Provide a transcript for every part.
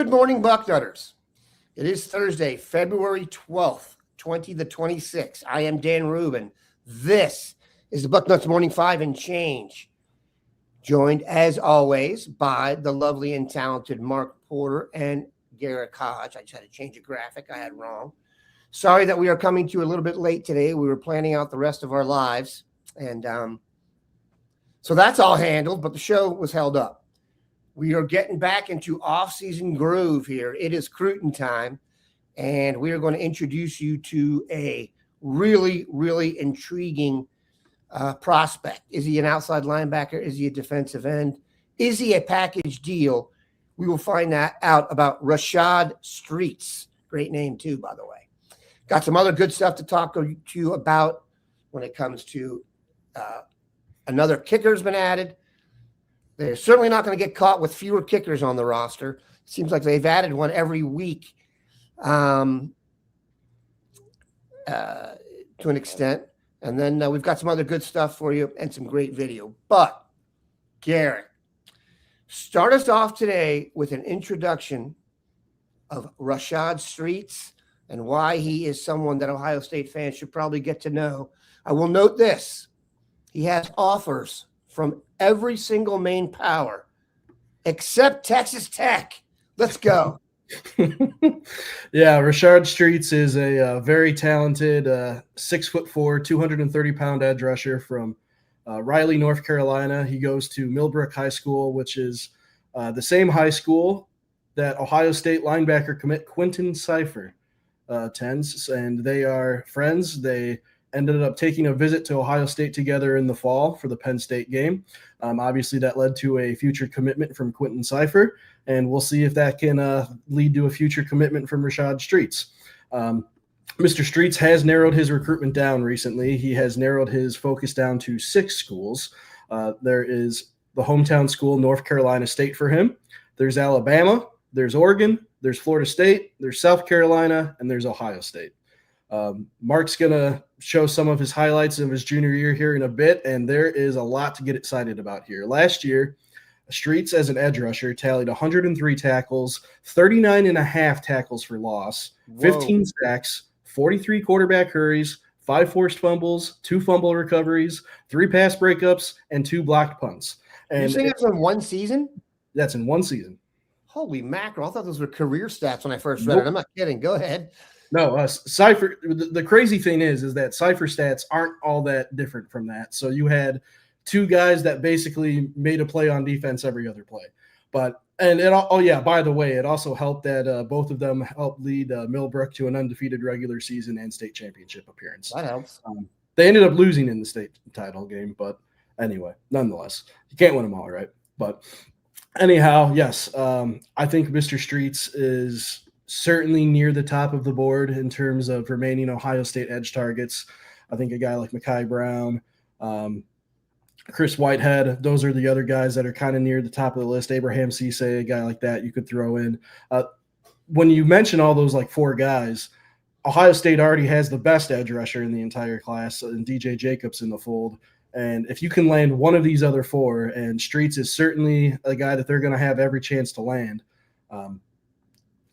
Good morning, Bucknutters. It is Thursday, February 12th, 2026. I am Dan Rubin. This is the Bucknuts Morning 5 and Change. Joined, as always, by the lovely and talented Mark Porter and Garrick Hodge. I just had to change a graphic I had wrong. Sorry that we are coming to you a little bit late today. We were planning out the rest of our lives. And so that's all handled, but the show was held up. We are getting back into off-season groove here. It is Cruton time, and we are going to introduce you to a really, really intriguing prospect. Is he an outside linebacker? Is he a defensive end? Is he a package deal? We will find that out about Rashad Streets. Great name, too, by the way. Got some other good stuff to talk to you about when it comes to another kicker's been added. They're certainly not going to get caught with fewer kickers on the roster. It seems like they've added one every week to an extent. And then we've got some other good stuff for you and some great video. But, Garrick, start us off today with an introduction of Rashad Streets and why he is someone that Ohio State fans should probably get to know. I will note this. He has offers from every single main power except Texas Tech. Let's go. Yeah, Rashad Streets is a very talented 6'4", 230-pound edge rusher from Raleigh, North Carolina. He goes to Millbrook High School, which is the same high school that Ohio State linebacker commit Quentin Cipher attends, and they are friends. They ended up taking a visit to Ohio State together in the fall for the Penn State game. Obviously, that led to a future commitment from Quentin Cipher, and we'll see if that can lead to a future commitment from Rashad Streets. Mr. Streets has narrowed his recruitment down recently. He has narrowed his focus down to 6 schools. There is the hometown school, North Carolina State, for him. There's Alabama, there's Oregon, there's Florida State, there's South Carolina, and there's Ohio State. Mark's going to show some of his highlights of his junior year here in a bit, and there is a lot to get excited about here. Last year, Streets as an edge rusher tallied 103 tackles, 39.5 tackles for loss, 15 sacks, 43 quarterback hurries, 5 forced fumbles, 2 fumble recoveries, 3 pass breakups, and 2 blocked punts. And you're saying that's in one season? That's in one season. Holy mackerel. I thought those were career stats when I first read it. I'm not kidding. Go ahead. No, Cipher. The crazy thing is that Cipher stats aren't all that different from that. So you had 2 guys that basically made a play on defense every other play. By the way, it also helped that both of them helped lead Millbrook to an undefeated regular season and state championship appearance. That helps. They ended up losing in the state title game, but anyway, nonetheless, you can't win them all, right? But anyhow, yes, I think Mr. Streets is certainly near the top of the board in terms of remaining Ohio State edge targets. I think a guy like Mekhi Brown, Chris Whitehead, those are the other guys that are kind of near the top of the list. Abraham Cisse, a guy like that you could throw in. When you mention all those like 4 guys, Ohio State already has the best edge rusher in the entire class, and DJ Jacobs in the fold. And if you can land one of these other 4, and Streets is certainly a guy that they're going to have every chance to land,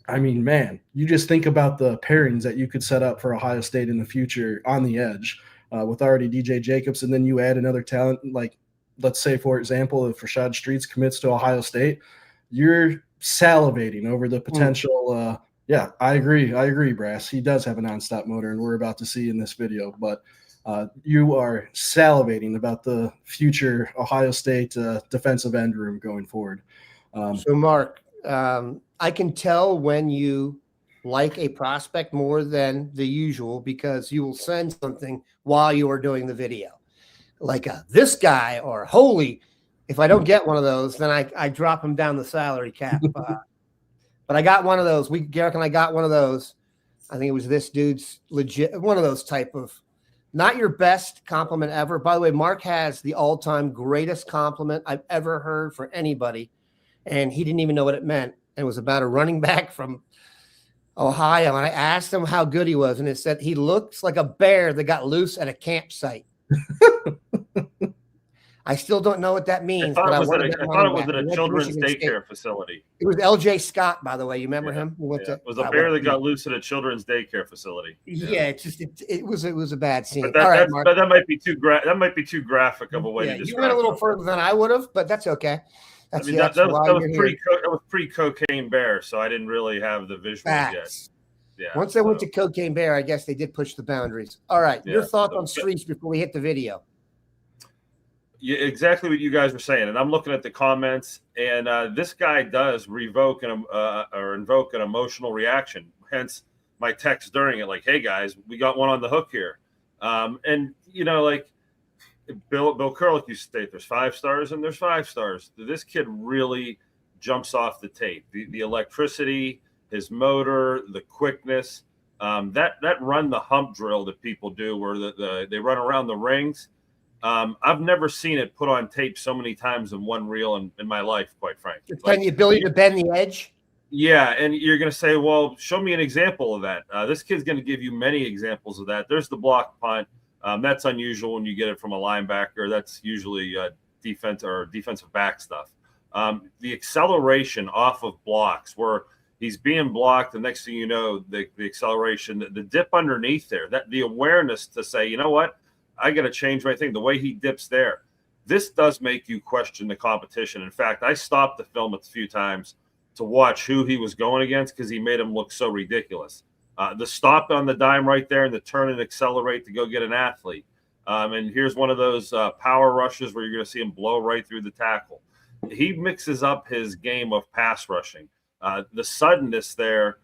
I mean, man, you just think about the pairings that you could set up for Ohio State in the future on the edge with already DJ Jacobs, and then you add another talent like, let's say, for example, if Rashad Streets commits to Ohio State, you're salivating over the potential. Yeah, I agree, Brass. He does have a nonstop motor, and we're about to see in this video, but you are salivating about the future Ohio State defensive end room going forward. So, Mark, I can tell when you like a prospect more than the usual because you will send something while you are doing the video. Like this guy or holy, if I don't get one of those, then I drop him down the salary cap. But I got one of those. Garrick and I got one of those. I think it was this dude's legit, one of those type of, not your best compliment ever. By the way, Mark has the all-time greatest compliment I've ever heard for anybody, and he didn't even know what it meant. And it was about a running back from Ohio. And I asked him how good he was, and it said he looks like a bear that got loose at a campsite. I still don't know what that means. I but thought it I was at He a went to children's Michigan State. daycare facility. It was L.J. Scott, by the way. You remember him? It was a bear that got loose at a children's daycare facility. Yeah, it was a bad scene. But All right, Mark. that might be too graphic of a way to describe. You went a little further than I would have, but that's okay. That was pre-cocaine bear, so I didn't really have the visual yet. Yeah. Once they went to Cocaine Bear, I guess they did push the boundaries. All right, your thoughts on Streets before we hit the video? Yeah, exactly what you guys were saying, and I'm looking at the comments, and this guy does invoke an emotional reaction. Hence, my text during it, like, "Hey guys, we got one on the hook here," and like Bill Curlick used to state, "There's 5 stars and there's 5 stars." This kid really jumps off the tape. The electricity, his motor, the quickness, that run the hump drill that people do, where they run around the rings. I've never seen it put on tape so many times in one reel in my life, quite frankly. The ability to bend the edge. Yeah, and you're going to say, well, show me an example of that. This kid's going to give you many examples of that. There's the block punt. That's unusual when you get it from a linebacker. That's usually defensive back stuff. The acceleration off of blocks where he's being blocked. The next thing you know, the acceleration, the dip underneath there, that the awareness to say, you know what? I got to change my thing. The way he dips there, this does make you question the competition. In fact, I stopped the film a few times to watch who he was going against because he made him look so ridiculous. The stop on the dime right there and the turn and accelerate to go get an athlete. And here's one of those power rushes where you're going to see him blow right through the tackle. He mixes up his game of pass rushing. The suddenness there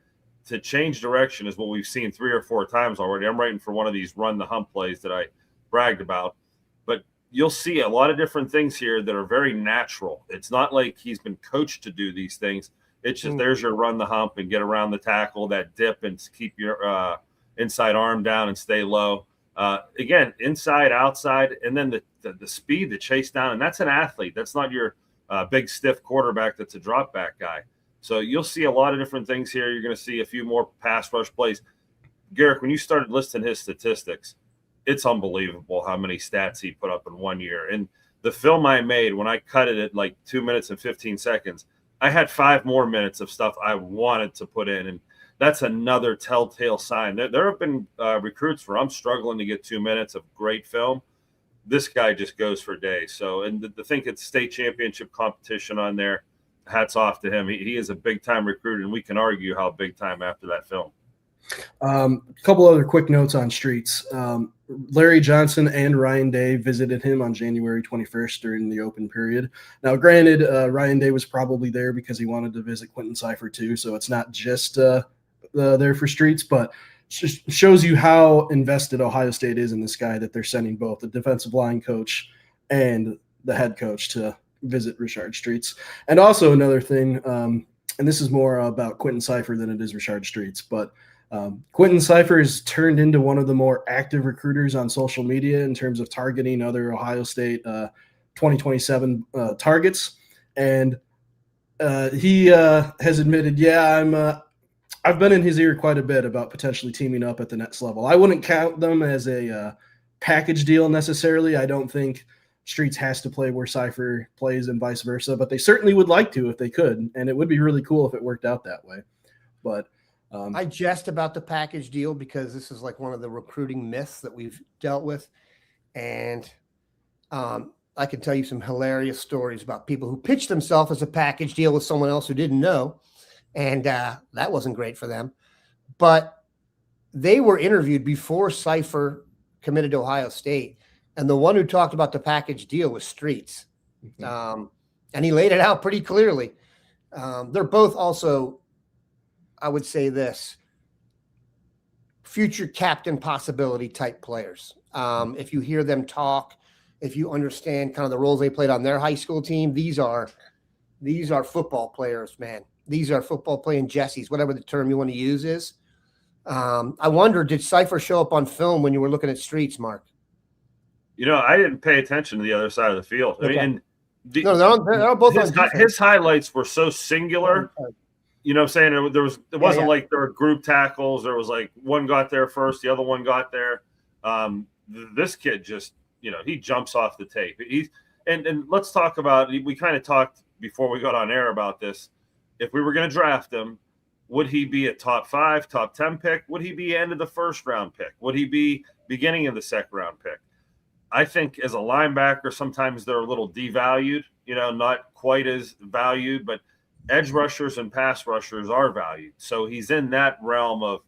to change direction is what we've seen 3 or 4 times already. I'm writing for one of these run the hump plays that I bragged about, but you'll see a lot of different things here that are very natural. It's not like he's been coached to do these things. It's just there's your run the hump and get around the tackle, that dip and keep your inside arm down and stay low. Again, inside, outside, and then the speed to chase down. And that's an athlete. That's not your big stiff quarterback that's a drop back guy. So you'll see a lot of different things here. You're going to see a few more pass rush plays. Garrick, when you started listing his statistics, it's unbelievable how many stats he put up in 1 year. And the film I made, when I cut it at like 2 minutes and 15 seconds, I had 5 more minutes of stuff I wanted to put in. And that's another telltale sign. There have been recruits where I'm struggling to get 2 minutes of great film. This guy just goes for days. So, and to think it's state championship competition on there, hats off to him. He is a big-time recruit, and we can argue how big time after that film. A couple other quick notes on Streets. Larry Johnson and Ryan Day visited him on January 21st during the open period. Now, granted, Ryan Day was probably there because he wanted to visit Quentin Cipher too, so it's not just there for Streets, but just shows you how invested Ohio State is in this guy that they're sending both the defensive line coach and the head coach to visit Rashad Streets. And also another thing, and this is more about Quentin Cipher than it is Rashad Streets, but Quentin Cipher has turned into one of the more active recruiters on social media in terms of targeting other Ohio State 2027 targets. And he has admitted, I've been in his ear quite a bit about potentially teaming up at the next level. I wouldn't count them as a package deal necessarily. I don't think Streets has to play where Cipher plays and vice versa, but they certainly would like to if they could. And it would be really cool if it worked out that way. But I jest about the package deal because this is like one of the recruiting myths that we've dealt with. And I can tell you some hilarious stories about people who pitched themselves as a package deal with someone else who didn't know. And that wasn't great for them. But they were interviewed before Cipher committed to Ohio State. And the one who talked about the package deal was Streets. And he laid it out pretty clearly. They're both also, I would say this, future captain possibility type players. If you hear them talk, if you understand kind of the roles they played on their high school team, these are football players, man. These are football playing Jessies, whatever the term you want to use is. I wonder, did Cipher show up on film when you were looking at Streets, Mark? I didn't pay attention to the other side of the field. Okay. I mean, they're both his highlights were so singular. You know what I'm saying? It wasn't like there were group tackles. There was like one got there first, the other one got there. This kid just, he jumps off the tape. And let's talk about, we kind of talked before we got on air about this. If we were going to draft him, would he be a top 5, top 10 pick? Would he be end of the first round pick? Would he be beginning of the second round pick? I think as a linebacker, sometimes they're a little devalued, not quite as valued, but edge rushers and pass rushers are valued. So he's in that realm of,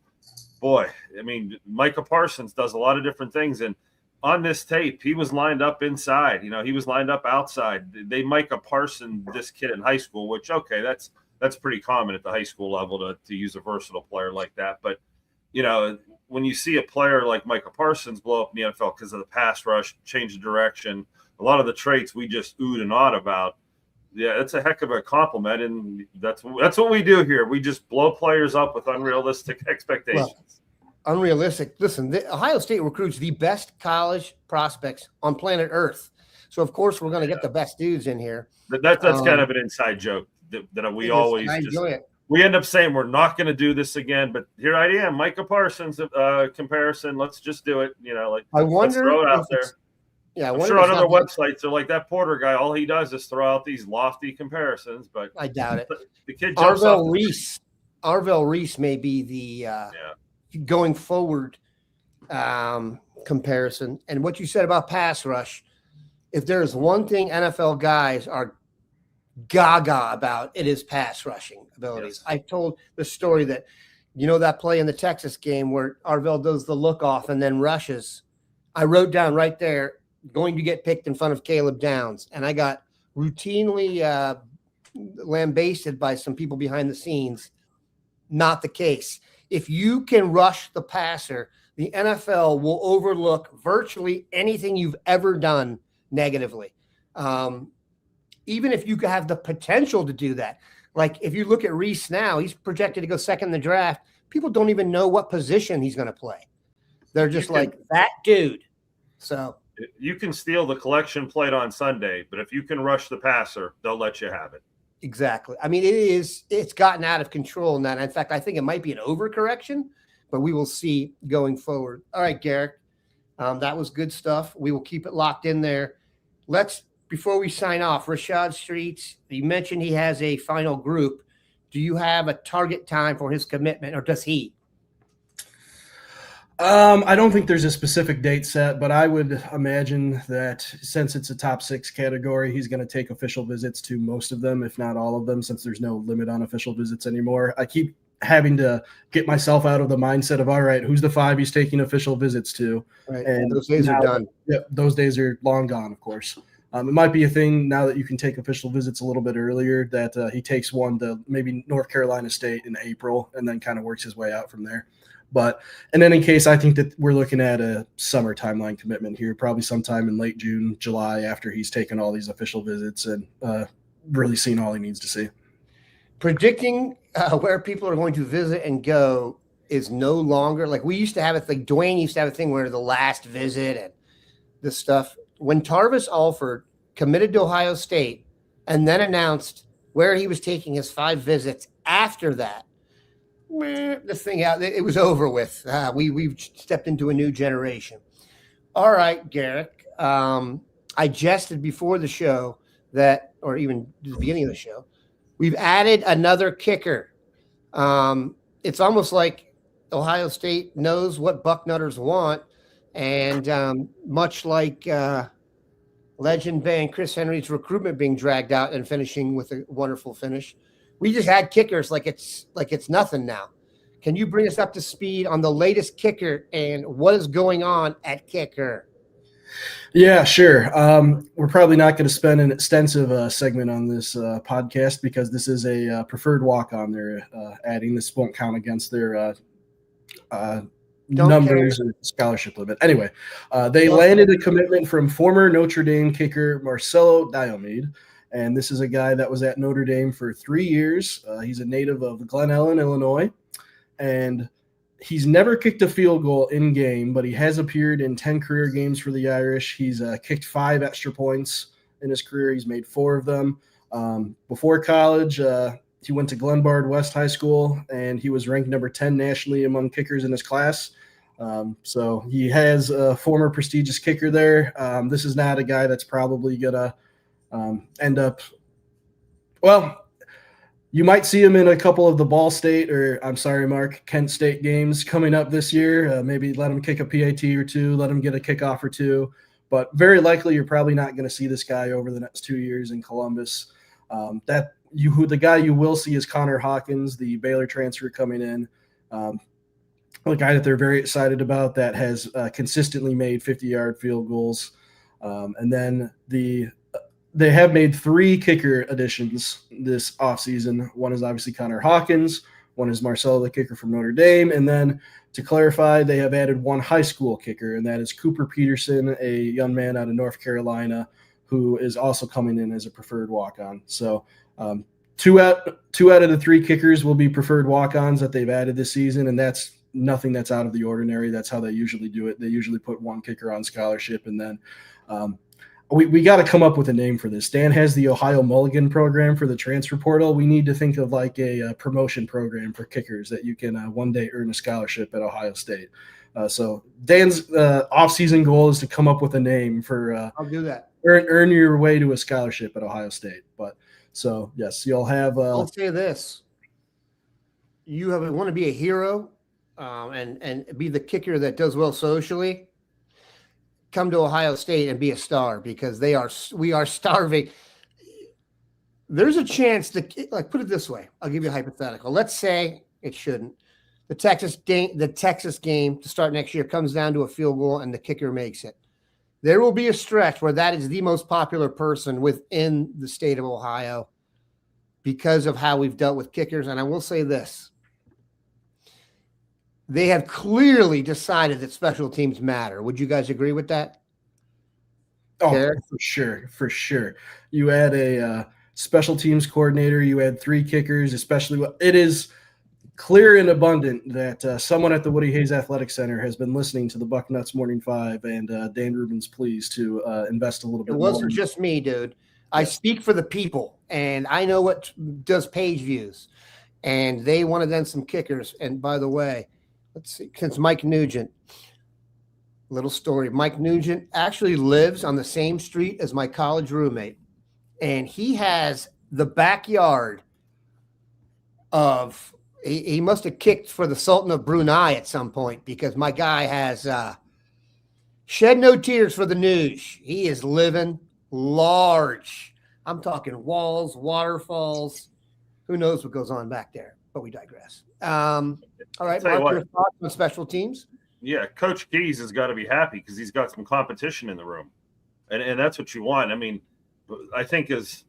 boy, I mean, Micah Parsons does a lot of different things. And on this tape, he was lined up inside, he was lined up outside. They Micah Parsons this kid in high school, which, okay, that's pretty common at the high school level to use a versatile player like that. But, when you see a player like Micah Parsons blow up in the NFL because of the pass rush, change of direction, a lot of the traits we just oohed and awed about, yeah, it's a heck of a compliment, and that's what we do here. We just blow players up with unrealistic expectations. Well, unrealistic. Listen, Ohio State recruits the best college prospects on planet Earth. So, of course, we're going to get the best dudes in here. That's kind of an inside joke that we always we end up saying we're not going to do this again, but here I am, Micah Parsons comparison. Let's just do it. I wonder, let's throw it out there. Yeah, I'm sure on other websites they're like that Porter guy. All he does is throw out these lofty comparisons, but I doubt it. The kid jumps off. Arvell Reese may be the going forward comparison. And what you said about pass rush, if there is one thing NFL guys are gaga about, it is pass rushing abilities. Yes. I told the story that, that play in the Texas game where Arvell does the look off and then rushes. I wrote down right there, going to get picked in front of Caleb Downs. And I got routinely lambasted by some people behind the scenes. Not the case. If you can rush the passer, the NFL will overlook virtually anything you've ever done negatively. Even if you have the potential to do that. Like if you look at Reese now, he's projected to go second in the draft. People don't even know what position he's going to play. They're just that dude. So you can steal the collection plate on Sunday, but if you can rush the passer, they'll let you have it. Exactly. I mean, it's gotten out of control in that. In fact, I think it might be an overcorrection, but we will see going forward. All right, Garrick, that was good stuff. We will keep it locked in there. Before we sign off, Rashad Streets, you mentioned he has a final group. Do you have a target time for his commitment, or does he? I don't think there's a specific date set, but I would imagine that since it's a top 6 category, he's going to take official visits to most of them, if not all of them, since there's no limit on official visits anymore. I keep having to get myself out of the mindset of, all right, who's the 5 he's taking official visits to? Right. And those days are done. Yeah, those days are long gone, of course. It might be a thing now that you can take official visits a little bit earlier that he takes one to maybe North Carolina State in April and then kind of works his way out from there. But in any case, I think that we're looking at a summer timeline commitment here, probably sometime in late June, July, after he's taken all these official visits and really seen all he needs to see. Predicting where people are going to visit and go is no longer like we used to have it. Like Dwayne used to have a thing where the last visit and this stuff. When Tarvis Alford committed to Ohio State and then announced where he was taking his 5 visits after that, this thing out, it was over with. We've stepped into a new generation. All right, Garrick. I jested before the show or even the beginning of the show, we've added another kicker. It's almost like Ohio State knows what Bucknutters want. And much like legend band Chris Henry's recruitment being dragged out and finishing with a wonderful finish, we just had kickers like it's nothing now. Can you bring us up to speed on the latest kicker and what is going on at kicker? Yeah, sure. We're probably not going to spend an extensive segment on this podcast because this is a preferred walk-on. They're adding. This won't count against their numbers or scholarship limit. Anyway, they landed a commitment from former Notre Dame kicker Marcelo Diomede, and this is a guy that was at Notre Dame for 3 years. He's a native of Glen Ellen, Illinois, and he's never kicked a field goal in game, but he has appeared in 10 career games for the Irish. He's kicked 5 extra points in his career. He's made 4 of them. Before college, he went to Glenbard West High School, and he was ranked number 10 nationally among kickers in his class. So he has a former prestigious kicker there. This is not a guy that's probably going to end up – well, you might see him in a couple of the Ball State or, I'm sorry, Mark, Kent State games coming up this year. Maybe let him kick a PAT or two, let him get a kickoff or two. But very likely you're probably not going to see this guy over the next 2 years in Columbus. The guy you will see is Connor Hawkins, the Baylor transfer coming in. A guy that they're very excited about that has consistently made 50-yard field goals. And then they have made 3 kicker additions this offseason. One is obviously Connor Hawkins. One is Marcelo, the kicker from Notre Dame. And then to clarify, they have added 1 high school kicker, and that is Cooper Peterson, a young man out of North Carolina who is also coming in as a preferred walk-on. So 2 out of the 3 kickers will be preferred walk-ons that they've added this season, and that's nothing that's out of the ordinary. That's how they usually do it. They usually put 1 kicker on scholarship, and then we got to come up with a name for this. Dan has the Ohio Mulligan program for the transfer portal. We need to think of like a promotion program for kickers that you can one day earn a scholarship at Ohio State. So Dan's offseason goal is to come up with a name for I'll do that. Earn your way to a scholarship at Ohio State. But so yes, you'll have. I'll say this: you want to be a hero, and be the kicker that does well socially. Come to Ohio State and be a star, because we are starving. There's a chance that, like, put it this way. I'll give you a hypothetical. Let's say it shouldn't. The Texas game to start next year comes down to a field goal and the kicker makes it. There will be a stretch where that is the most popular person within the state of Ohio because of how we've dealt with kickers. And I will say this. They have clearly decided that special teams matter. Would you guys agree with that? Oh, Garrick? for sure. You add a special teams coordinator. You add 3 kickers, especially it is clear and abundant that someone at the Woody Hayes Athletic Center has been listening to the Bucknuts Morning 5 and Dan Rubin's pleas to invest a little bit more. It wasn't just me, dude. I speak for the people, and I know what does page views. And they wanted then some kickers. And by the way, let's see, since Mike Nugent, little story. Mike Nugent actually lives on the same street as my college roommate. And he has the backyard of he must have kicked for the Sultan of Brunei at some point, because my guy has shed no tears for the news. He is living large. I'm talking walls, waterfalls. Who knows what goes on back there? But we digress. All right, Mark, your thoughts on special teams? Yeah, Coach Keys has got to be happy because he's got some competition in the room. And that's what you want. I mean, I think as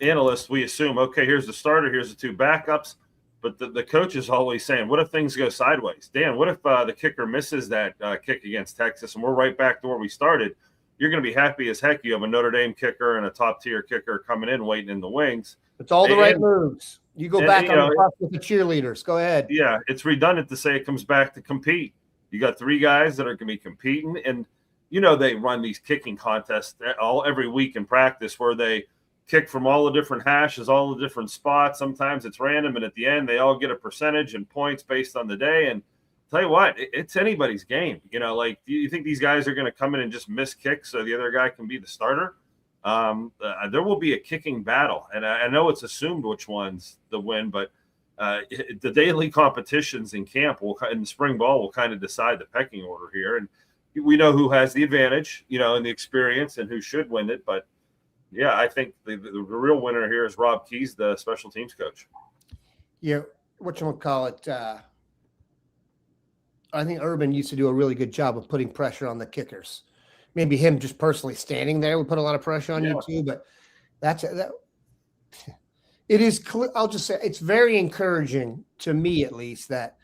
analysts, we assume, okay, here's the starter, here's the 2 backups. But the coach is always saying, what if things go sideways? Dan, what if the kicker misses that kick against Texas and we're right back to where we started? You're going to be happy as heck. You have a Notre Dame kicker and a top-tier kicker coming in, waiting in the wings. It's all the right moves. You go back on the bus with the cheerleaders. Go ahead. Yeah, it's redundant to say it comes back to compete. You got 3 guys that are going to be competing, and they run these kicking contests every week in practice where they kick from all the different hashes, all the different spots. Sometimes it's random, and at the end they all get a percentage and points based on the day. And tell you what, it's anybody's game. Do you think these guys are going to come in and just miss kicks so the other guy can be the starter? There will be a kicking battle, and I know it's assumed which one's the win, but the daily competitions in camp in the spring ball will kind of decide the pecking order here. And we know who has the advantage, and the experience, and who should win it. But yeah, I think the real winner here is Rob Keys, the special teams coach. Yeah, whatchamacallit, I think Urban used to do a really good job of putting pressure on the kickers. Maybe him just personally standing there would put a lot of pressure on you too, but it is clear. I'll just say it's very encouraging to me, at least, that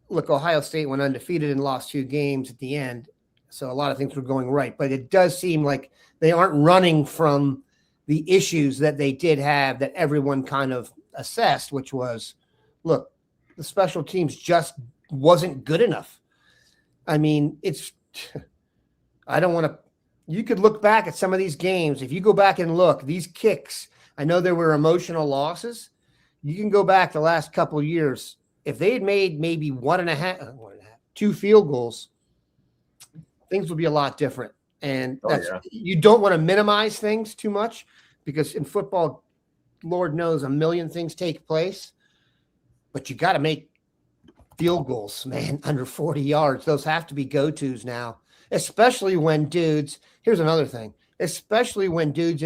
look, Ohio State went undefeated and lost 2 games at the end. So a lot of things were going right, but it does seem like they aren't running from the issues that they did have that everyone kind of assessed, which was, look, the special teams just wasn't good enough. I mean, I don't want to, you could look back at some of these games. If you go back and look, these kicks, I know there were emotional losses. You can go back the last couple of years. If they had made maybe 2 field goals, things would be a lot different. And that's yeah. you don't want to minimize things too much, because in football, Lord knows, a million things take place, but you got to make field goals, man, under 40 yards. Those have to be go-tos now, especially when dudes, here's another thing, especially when dudes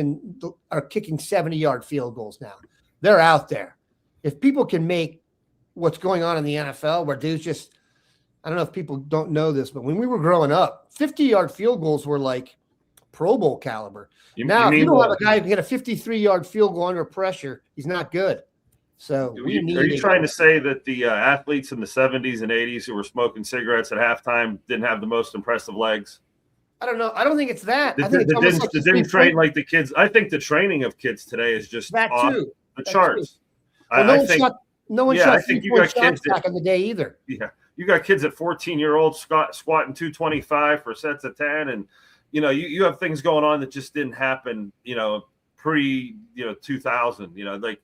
are kicking 70-yard field goals now. They're out there. If people can make what's going on in the NFL, where dudes just, I don't know if people don't know this, but when we were growing up, 50-yard field goals were like Pro Bowl caliber. If you don't have a guy who can get a 53-yard field goal under pressure, he's not good. So are you trying to say that the athletes in the 70s and 80s who were smoking cigarettes at halftime didn't have the most impressive legs? I don't know. I don't think it's that. I They think it's didn't train like the kids. I think the training of kids today is just off the charts. No one shot 3-point shots back in the day either. Yeah. You got kids at 14-year-olds squatting 225 for sets of 10. And, you have things going on that just didn't happen, pre, 2000, like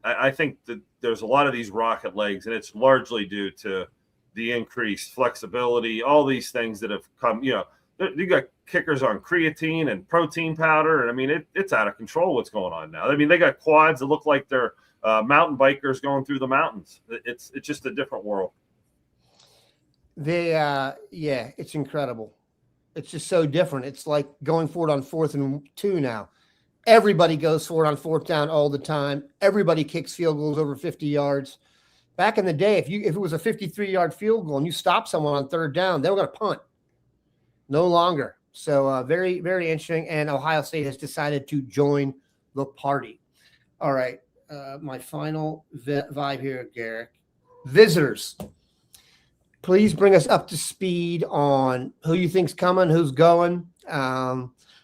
I think that there's a lot of these rocket legs, and it's largely due to the increased flexibility, all these things that have come, you got kickers on creatine and protein powder. And I mean, it's out of control what's going on now. I mean, they got quads that look like they're mountain bikers going through the mountains. It's just a different world. It's incredible. It's just so different. It's like going for it on 4th and 2 now. Everybody goes for it on 4th down all the time. Everybody kicks field goals over 50 yards. Back in the day, if it was a 53-yard field goal and you stop someone on 3rd down, they were going to punt. No longer. So very, very interesting. And Ohio State has decided to join the party. All right. My final vibe here, Garrick. Visitors. Please bring us up to speed on who you think's coming, who's going,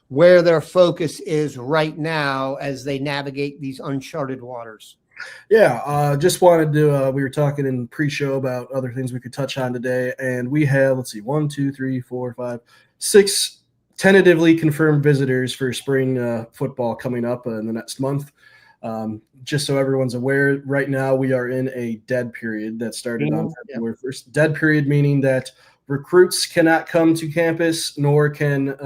where their focus is right now as they navigate these uncharted waters. Yeah, just wanted to, we were talking in pre-show about other things we could touch on today, and we have, 1, 2, 3, 4, 5, 6 tentatively confirmed visitors for spring football coming up in the next month. Just so everyone's aware, right now we are in a dead period that started on February 1st. Dead period meaning that recruits cannot come to campus, nor can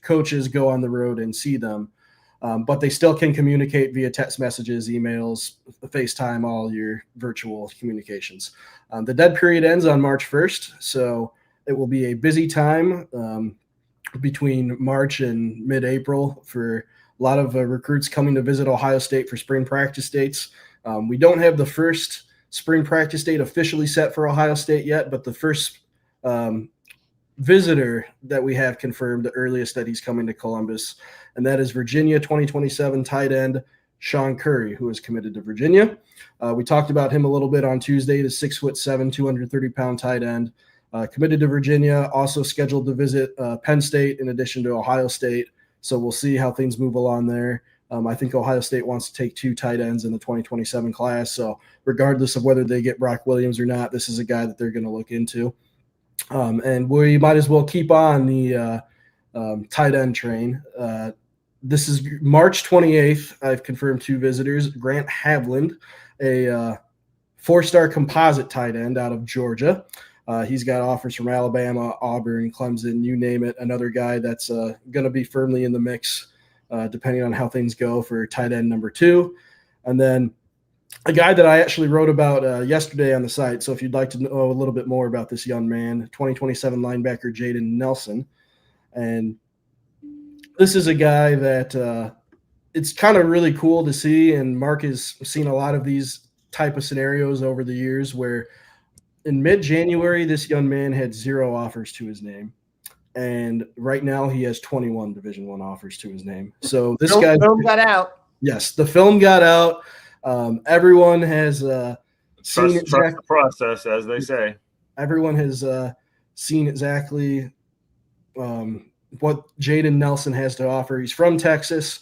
coaches go on the road and see them. But they still can communicate via text messages, emails, FaceTime, all your virtual communications. The dead period ends on March 1st, so it will be a busy time between March and mid-April for a lot of recruits coming to visit Ohio State for spring practice dates. We don't have the first spring practice date officially set for Ohio State yet, but the first visitor that we have confirmed, the earliest that he's coming to Columbus, and that is Virginia 2027 tight end Sean Curry, who is committed to Virginia. We talked about him a little bit on Tuesday, the 6'7", 230-pound tight end, committed to Virginia, also scheduled to visit Penn State in addition to Ohio State. So we'll see how things move along there. I think Ohio State wants to take 2 tight ends in the 2027 class. So regardless of whether they get Brock Williams or not, this is a guy that they're going to look into. And we might as well keep on the tight end train. This is March 28th. I've confirmed 2 visitors. Grant Havland, a 4-star composite tight end out of Georgia. He's got offers from Alabama, Auburn, Clemson, you name it. Another guy that's going to be firmly in the mix, depending on how things go for tight end number 2. And then a guy that I actually wrote about yesterday on the site. So if you'd like to know a little bit more about this young man, 2027 linebacker Jaden Nelson. And this is a guy that it's kind of really cool to see. And Mark has seen a lot of these type of scenarios over the years where in mid-January, this young man had 0 offers to his name. And right now he has 21 Division I offers to his name. So this guy – film got out. Yes, the film got out. Everyone has seen trust the process, as they say. Everyone has seen exactly what Jaden Nelson has to offer. He's from Texas.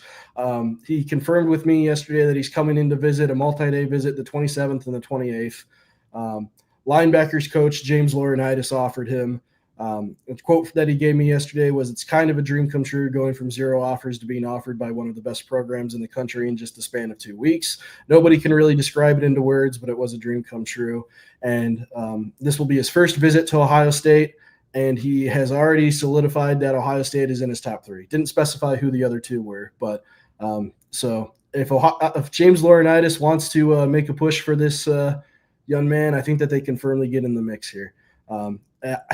He confirmed with me yesterday that he's coming in to visit a multi-day visit, the 27th and the 28th. Linebackers coach James Laurinaitis offered him A quote that he gave me yesterday was, "It's kind of a dream come true going from 0 offers to being offered by one of the best programs in the country in just the span of 2 weeks." Nobody can really describe it into words, but it was a dream come true. And this will be his first visit to Ohio State, and he has already solidified that Ohio State is in his top 3. Didn't specify who the other 2 were, but so if James Laurinaitis wants to make a push for this young man, I think that they can firmly get in the mix here.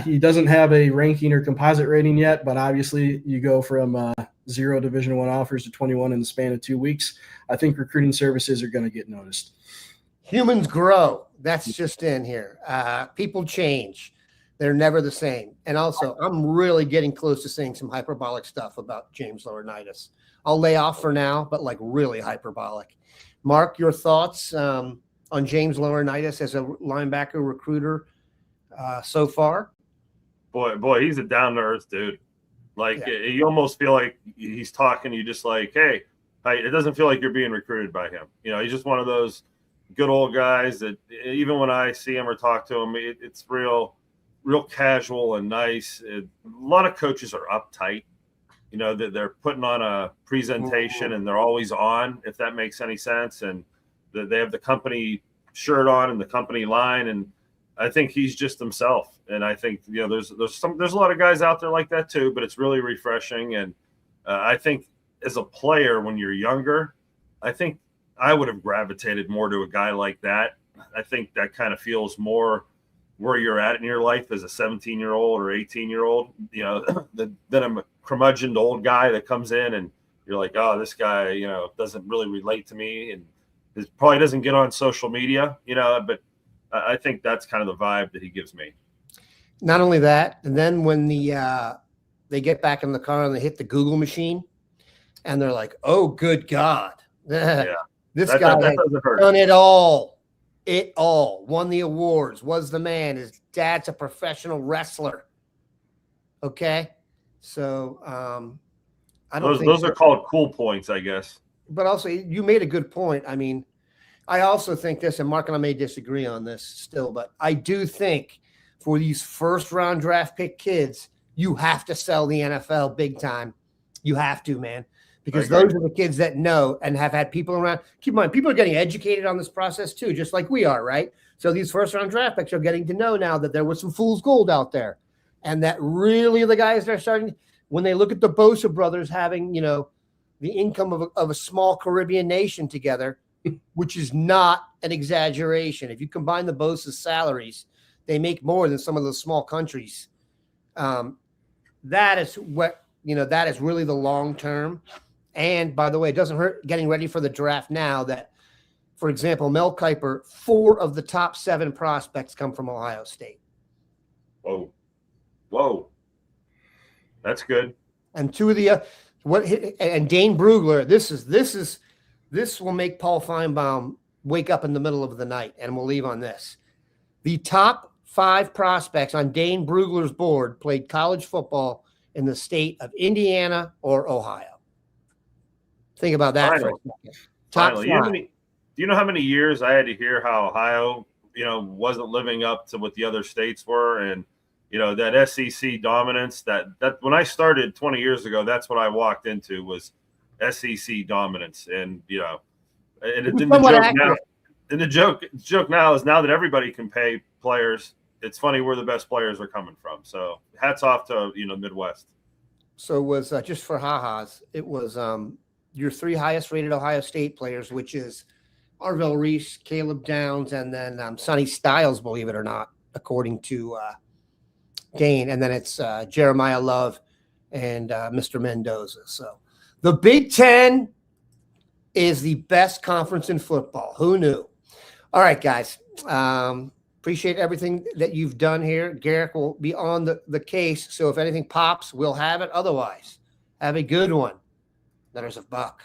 He doesn't have a ranking or composite rating yet, but obviously you go from 0 Division I offers to 21 in the span of 2 weeks. I think recruiting services are going to get noticed. Humans grow. That's just in here. People change. They're never the same. And also, I'm really getting close to saying some hyperbolic stuff about James Laurinaitis. I'll lay off for now, but like really hyperbolic. Mark, your thoughts on James Laurinaitis as a linebacker recruiter so far? Boy, he's a down-to-earth dude. Like, you almost feel like he's talking to you just like, hey, it doesn't feel like you're being recruited by him. You know, he's just one of those good old guys that even when I see him or talk to him, it's real casual and nice. A lot of coaches are uptight. You know, that they're putting on a presentation and they're always on, if that makes any sense. And they have the company shirt on and the company line. And I think he's just himself. And I think, you know, there's a lot of guys out there like that too, but it's really refreshing. And I think as a player, when you're younger, I think I would have gravitated more to a guy like that. I think that kind of feels more where you're at in your life as a 17-year-old or 18-year-old, you know, then I'm a curmudgeoned old guy that comes in and you're like, oh, this guy, you know, doesn't really relate to me and probably doesn't get on social media, you know, but I think that's kind of the vibe that he gives me. Not only that, and then when they get back in the car and they hit the Google machine and they're like, oh, good God. Yeah. This guy has done it all. Won the awards, was the man. His dad's a professional wrestler. Okay. So I don't think those are called cool points, I guess. But also, you made a good point. I mean, I also think this, and Mark and I may disagree on this still, but I do think for these first-round draft pick kids, you have to sell the NFL big time. You have to, man. Because those are the kids that know and have had people around. Keep in mind, people are getting educated on this process too, just like we are, right? So these first-round draft picks are getting to know now that there was some fool's gold out there. And that really the guys that are starting, when they look at the Bosa brothers having, you know, the income of a small Caribbean nation together, which is not an exaggeration. If you combine the Bosa's salaries, they make more than some of those small countries. That is what, you know, that is really the long term. And by the way, it doesn't hurt getting ready for the draft now that, for example, Mel Kiper, 4 of the top 7 prospects come from Ohio State. Whoa. That's good. And 2 of the and Dane Brugler, this will make Paul Feinbaum wake up in the middle of the night, and we'll leave on this. The top 5 prospects on Dane Brugler's board played college football in the state of Indiana or Ohio. Think about that for a second. Top 5. Do you know how many years I had to hear how Ohio, you know, wasn't living up to what the other states were, and you know that SEC dominance. That when I started 20 years ago, that's what I walked into was SEC dominance, and you know, the joke now is now that everybody can pay players. It's funny where the best players are coming from. So hats off to Midwest. So it was just for ha-has. It was your 3 highest rated Ohio State players, which is Arvell Reese, Caleb Downs, and then Sonny Styles, believe it or not, according to Dane. And then it's Jeremiah Love and Mr. Mendoza. So the Big Ten is the best conference in football. Who knew? All right, guys. Appreciate everything that you've done here. Garrick will be on the case. So if anything pops, we'll have it. Otherwise, have a good one. That is a buck.